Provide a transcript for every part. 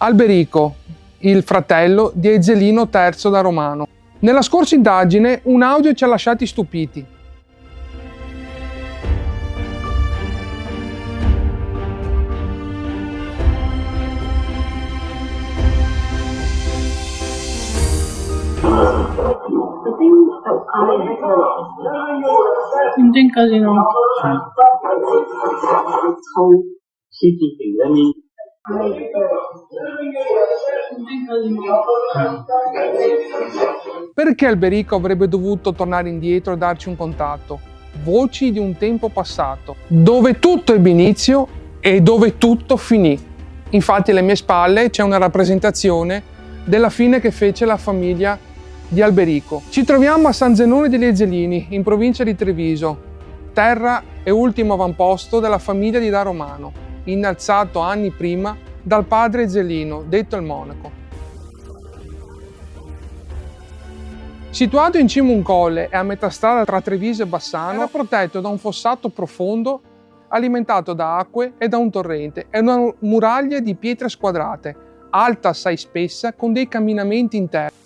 Alberico, il fratello di Ezelino III da Romano. Nella scorsa indagine un audio ci ha lasciati stupiti. Non c'è in casino. Perché Alberico avrebbe dovuto tornare indietro e darci un contatto? Voci di un tempo passato, dove tutto ebbe inizio e dove tutto finì. Infatti alle mie spalle c'è una rappresentazione della fine che fece la famiglia di Alberico. Ci troviamo a San Zenone degli Ezelini, in provincia di Treviso, terra e ultimo avamposto della famiglia di Da Romano, innalzato anni prima dal padre Ezelino, detto il Monaco. Situato in cima a un colle e a metà strada tra Treviso e Bassano, era protetto da un fossato profondo alimentato da acque e da un torrente e una muraglia di pietre squadrate, alta assai spessa, con dei camminamenti interni.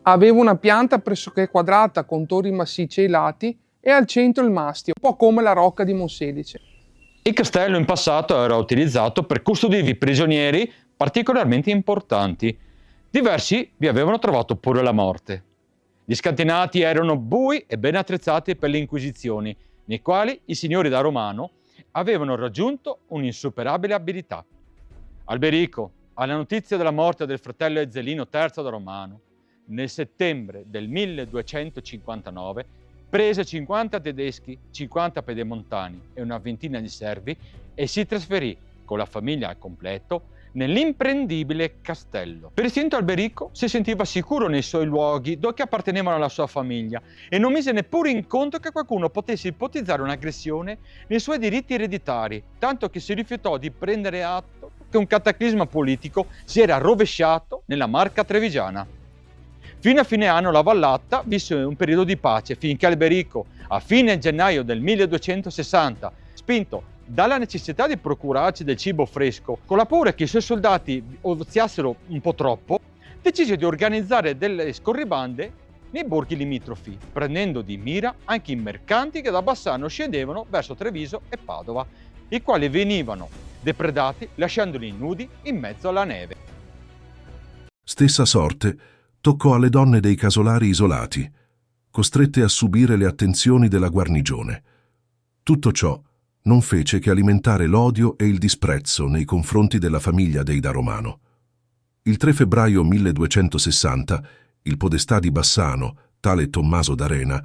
Aveva una pianta pressoché quadrata con tori massicci ai lati e al centro il mastio, un po' come la rocca di Monselice. Il castello in passato era utilizzato per custodirvi prigionieri particolarmente importanti. Diversi vi avevano trovato pure la morte. Gli scantinati erano bui e ben attrezzati per le inquisizioni, nei quali i signori da Romano avevano raggiunto un'insuperabile abilità. Alberico, alla notizia della morte del fratello Ezelino III da Romano, nel settembre del 1259, prese 50 tedeschi, 50 pedemontani e una ventina di servi e si trasferì con la famiglia al completo nell'imprendibile castello. Per istinto Alberico si sentiva sicuro nei suoi luoghi che appartenevano alla sua famiglia e non mise neppure in conto che qualcuno potesse ipotizzare un'aggressione nei suoi diritti ereditari, tanto che si rifiutò di prendere atto che un cataclisma politico si era rovesciato nella Marca trevigiana. Fino a fine anno la Vallata visse un periodo di pace finché Alberico, a fine gennaio del 1260, spinto dalla necessità di procurarci del cibo fresco, con la paura che i suoi soldati oziassero un po' troppo, decise di organizzare delle scorribande nei borghi limitrofi, prendendo di mira anche i mercanti che da Bassano scendevano verso Treviso e Padova, i quali venivano depredati lasciandoli nudi in mezzo alla neve. Stessa sorte toccò alle donne dei casolari isolati, costrette a subire le attenzioni della guarnigione. Tutto ciò non fece che alimentare l'odio e il disprezzo nei confronti della famiglia dei Da Romano. Il 3 febbraio 1260, il podestà di Bassano, tale Tommaso d'Arena,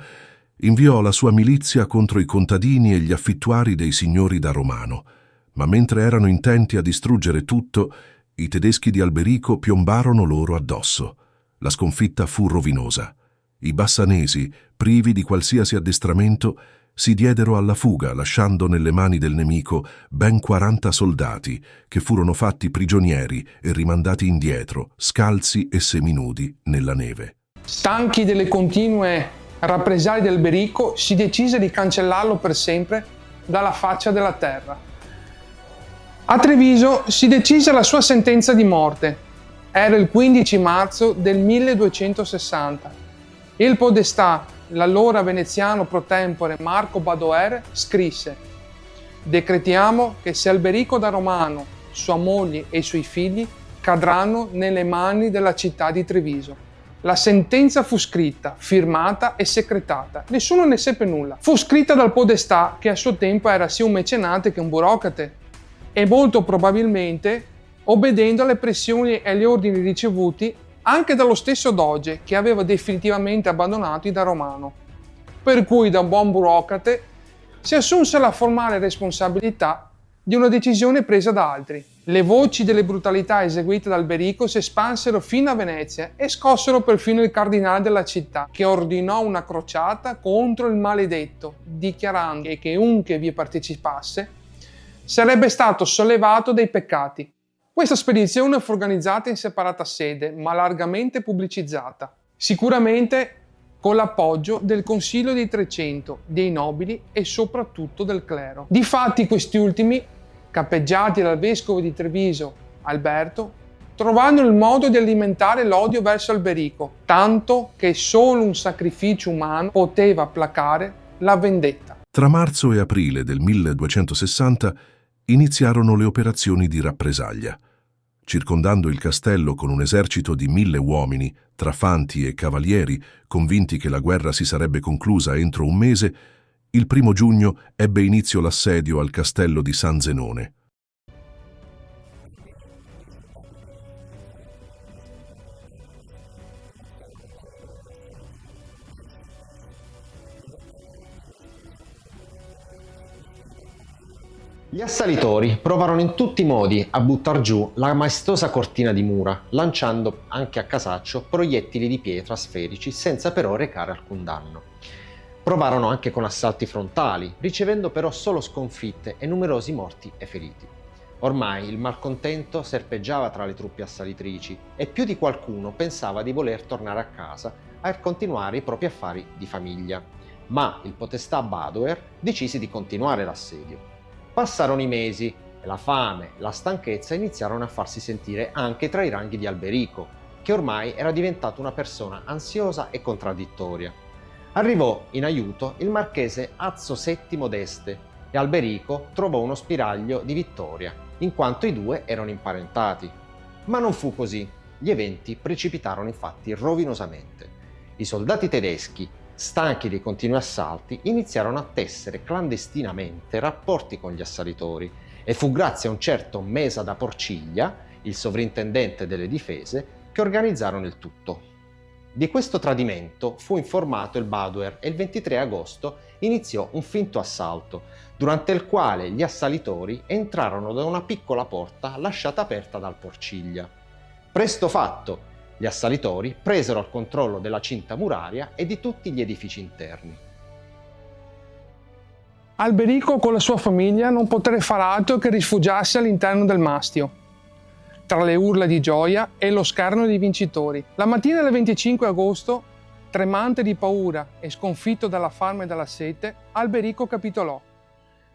inviò la sua milizia contro i contadini e gli affittuari dei signori Da Romano, ma mentre erano intenti a distruggere tutto, i tedeschi di Alberico piombarono loro addosso. La sconfitta fu rovinosa. I bassanesi, privi di qualsiasi addestramento, si diedero alla fuga, lasciando nelle mani del nemico ben 40 soldati, che furono fatti prigionieri e rimandati indietro, scalzi e seminudi, nella neve. Stanchi delle continue rappresaglie di Alberico, si decise di cancellarlo per sempre dalla faccia della terra. A Treviso si decise la sua sentenza di morte. Era il 15 marzo del 1260. Il podestà, l'allora veneziano pro tempore Marco Badoer, scrisse: «Decretiamo che se Alberico da Romano, sua moglie e i suoi figli cadranno nelle mani della città di Treviso». La sentenza fu scritta, firmata e secretata. Nessuno ne seppe nulla. Fu scritta dal podestà, che a suo tempo era sia un mecenate che un burocrate, e molto probabilmente obbedendo alle pressioni e agli ordini ricevuti anche dallo stesso doge, che aveva definitivamente abbandonato i Da Romano. Per cui, da un buon burocrate, si assunse la formale responsabilità di una decisione presa da altri. Le voci delle brutalità eseguite da Alberico si espansero fino a Venezia e scossero perfino il cardinale della città, che ordinò una crociata contro il maledetto, dichiarando che chiunque vi partecipasse sarebbe stato sollevato dai peccati. Questa spedizione fu organizzata in separata sede, ma largamente pubblicizzata, sicuramente con l'appoggio del Consiglio dei 300, dei nobili e soprattutto del clero. Difatti questi ultimi cappeggiati dal vescovo di Treviso, Alberto, trovarono il modo di alimentare l'odio verso Alberico, tanto che solo un sacrificio umano poteva placare la vendetta. Tra marzo e aprile del 1260 iniziarono le operazioni di rappresaglia. Circondando il castello con un esercito di 1000 uomini, tra fanti e cavalieri, convinti che la guerra si sarebbe conclusa entro un mese, il 1° giugno ebbe inizio l'assedio al castello di San Zenone. Gli assalitori provarono in tutti i modi a buttar giù la maestosa cortina di mura, lanciando anche a casaccio proiettili di pietra sferici senza però recare alcun danno. Provarono anche con assalti frontali, ricevendo però solo sconfitte e numerosi morti e feriti. Ormai il malcontento serpeggiava tra le truppe assalitrici e più di qualcuno pensava di voler tornare a casa a continuare i propri affari di famiglia. Ma il potestà Badoer decise di continuare l'assedio. Passarono i mesi e la fame e la stanchezza iniziarono a farsi sentire anche tra i ranghi di Alberico, che ormai era diventato una persona ansiosa e contraddittoria. Arrivò in aiuto il marchese Azzo VII d'Este e Alberico trovò uno spiraglio di vittoria, in quanto i due erano imparentati. Ma non fu così. Gli eventi precipitarono infatti rovinosamente. I soldati tedeschi, stanchi dei continui assalti, iniziarono a tessere clandestinamente rapporti con gli assalitori e fu grazie a un certo Mesa da Porciglia, il sovrintendente delle difese, che organizzarono il tutto. Di questo tradimento fu informato il Badoer e il 23 agosto iniziò un finto assalto, durante il quale gli assalitori entrarono da una piccola porta lasciata aperta dal Porciglia. Presto fatto, gli assalitori presero il controllo della cinta muraria e di tutti gli edifici interni. Alberico con la sua famiglia non poté far altro che rifugiarsi all'interno del mastio, tra le urla di gioia e lo scherno dei vincitori. La mattina del 25 agosto, tremante di paura e sconfitto dalla fame e dalla sete, Alberico capitolò.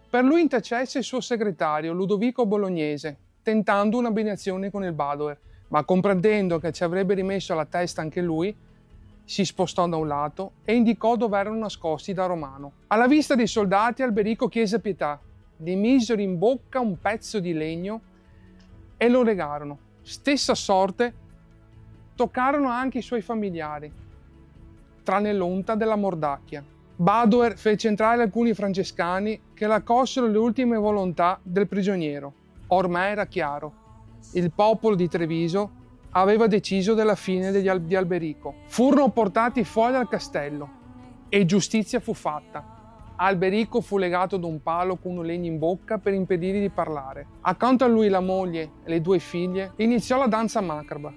Per lui intercesse il suo segretario Ludovico Bolognese, tentando una mediazione con il Badoer, ma comprendendo che ci avrebbe rimesso la testa anche lui, si spostò da un lato e indicò dove erano nascosti da Romano. Alla vista dei soldati Alberico chiese pietà, gli misero in bocca un pezzo di legno e lo legarono. Stessa sorte toccarono anche i suoi familiari, tranne l'onta della Mordacchia. Badoer fece entrare alcuni francescani che raccolsero le ultime volontà del prigioniero. Ormai era chiaro. Il popolo di Treviso aveva deciso della fine di Alberico. Furono portati fuori dal castello e giustizia fu fatta. Alberico fu legato ad un palo con un legno in bocca per impedirgli di parlare. Accanto a lui la moglie e le 2 figlie. Iniziò la danza macabra.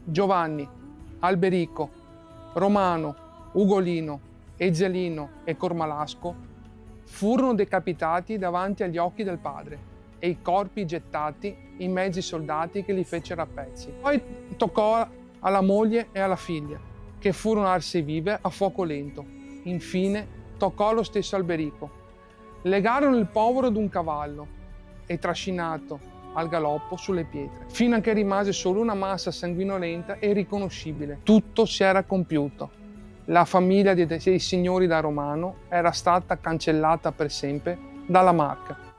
Giovanni, Alberico, Romano, Ugolino, Ezelino e Cormalasco furono decapitati davanti agli occhi del padre e i corpi gettati in mezzo ai soldati che li fecero a pezzi. Poi toccò alla moglie e alla figlia, che furono arse vive a fuoco lento. Infine toccò lo stesso Alberico. Legarono il povero ad un cavallo e trascinato al galoppo sulle pietre, fino a che rimase solo una massa sanguinolenta e irriconoscibile. Tutto si era compiuto. La famiglia dei signori da Romano era stata cancellata per sempre dalla Marca.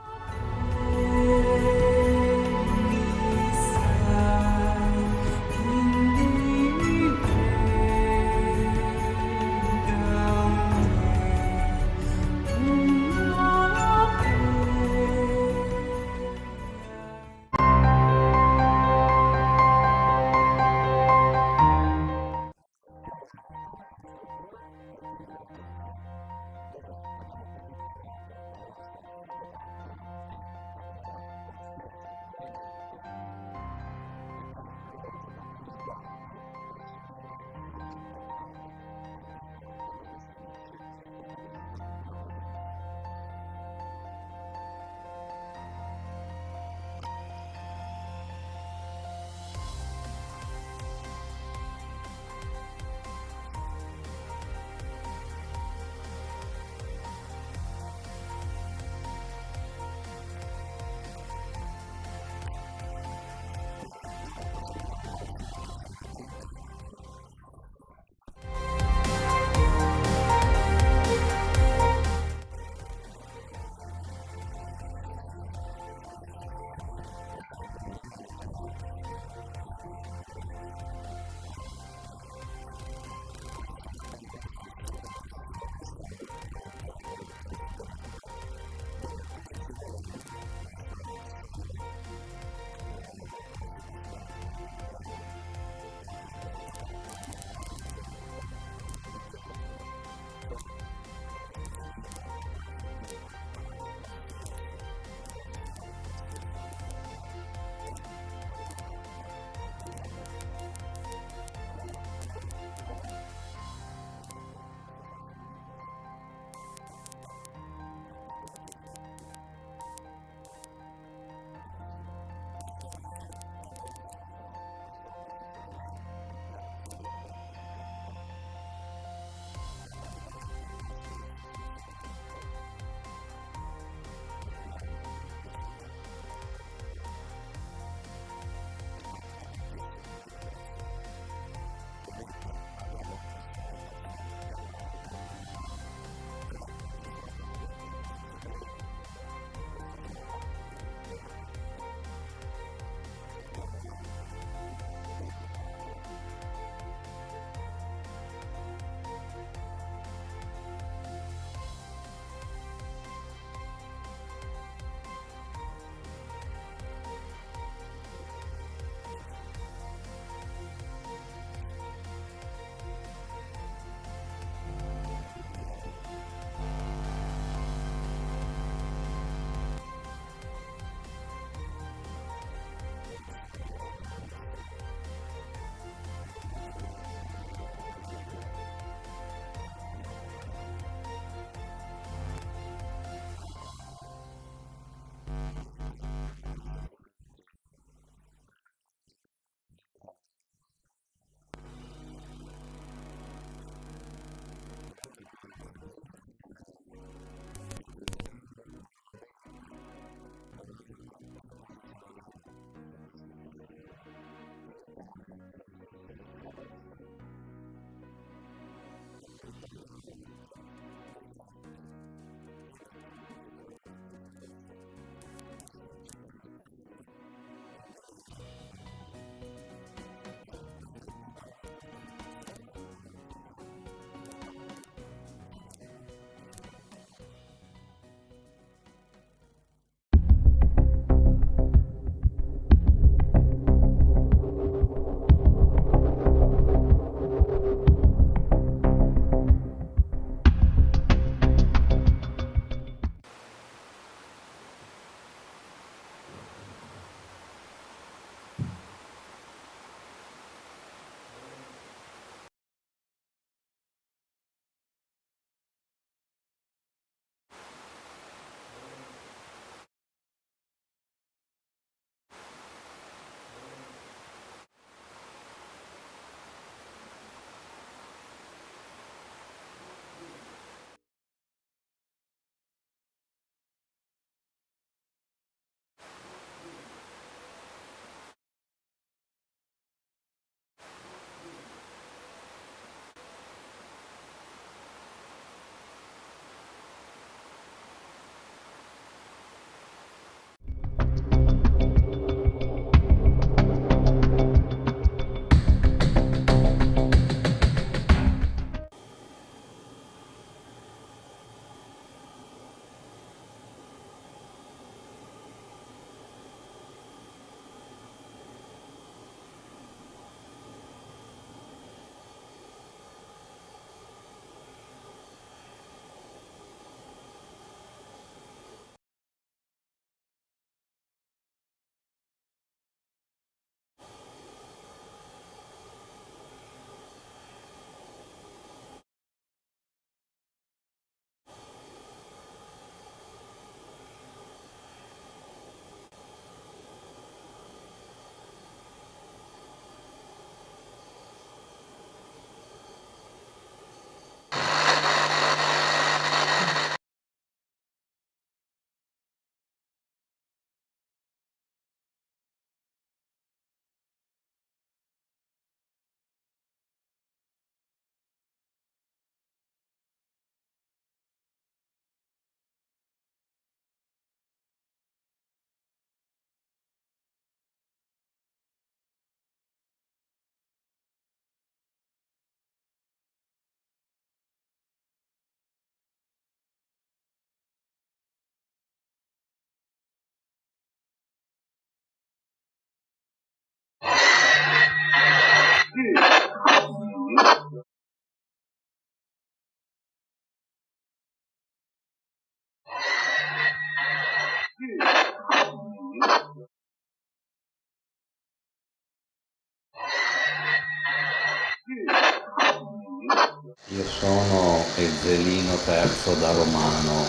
Io sono Ezzelino III da Romano,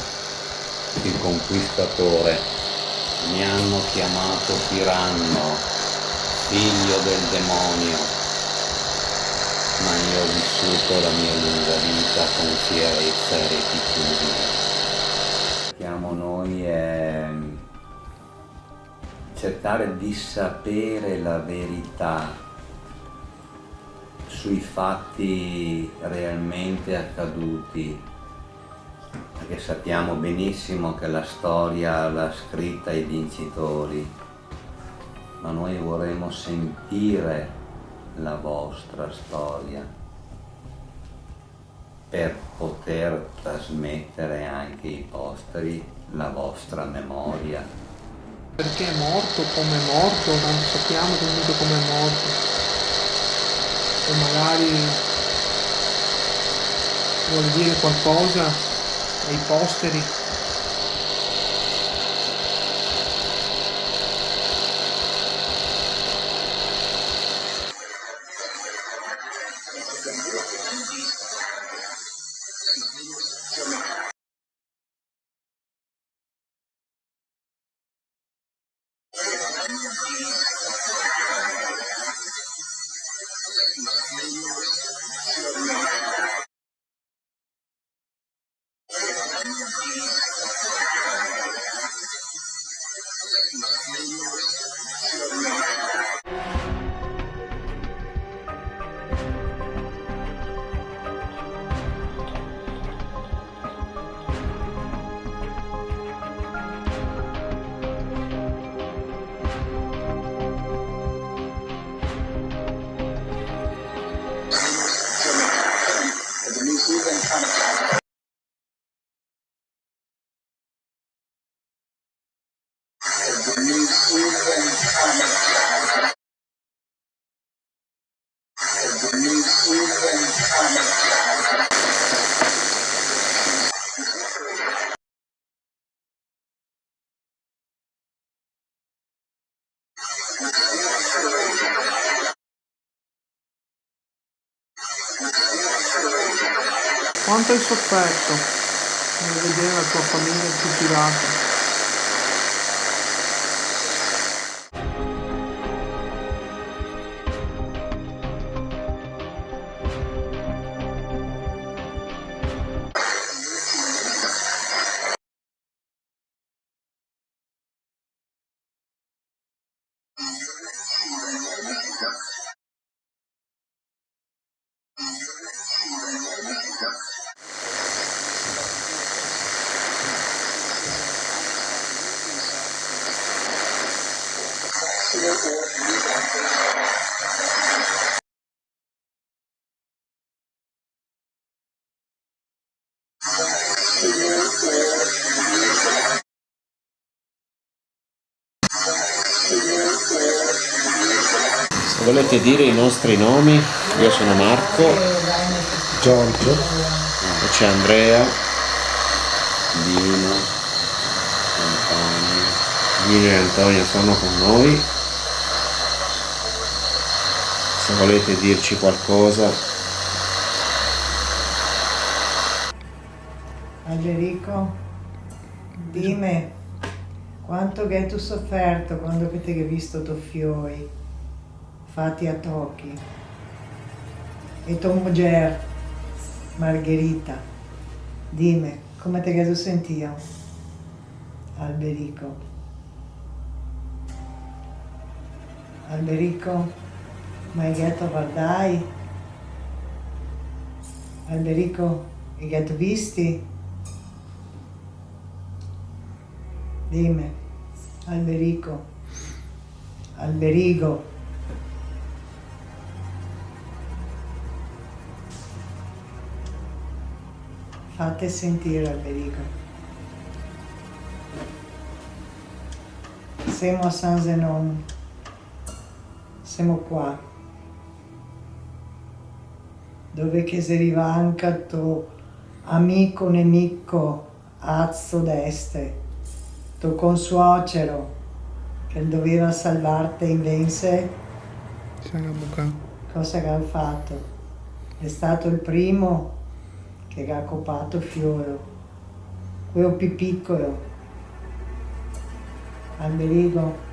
il conquistatore. Mi hanno chiamato tiranno, figlio del demonio, ma io ho vissuto la mia lunga vita con fierezza e rettitudine. Chiamo noi è cercare di sapere la verità sui fatti realmente accaduti, perché sappiamo benissimo che la storia l'ha scritta i vincitori, ma noi vorremmo sentire la vostra storia per poter trasmettere anche ai posteri la vostra memoria. Perché è morto, come è morto, tanto sappiamo comunque come è morto. O magari vuol dire qualcosa ai posteri. Quanto hai sofferto nel vedere la tua famiglia fucilata? Se volete dire i nostri nomi, io sono Marco, Giorgio, e c'è Andrea, Dino, Antonio. Dino e Antonio sono con noi. Se volete dirci qualcosa. Alberico, dimmi quanto che tu sofferto quando che ti hai visto tuoi fioi fatti a tocchi e tua moglie Margherita, dimmi come ti hai sentito, Alberico. Alberico, ma hai detto guardai? Alberico, hai detto visti? Dimmi, Alberico, Alberigo. Fate sentire, Alberico. Siamo a San Zenon, siamo qua, dove che si arriva anche tuo amico nemico a sud-est. Tuo consuocero che doveva salvarti invece, cosa che ha fatto? È stato il primo che ha copato fiore, quello più piccolo, Alberigo.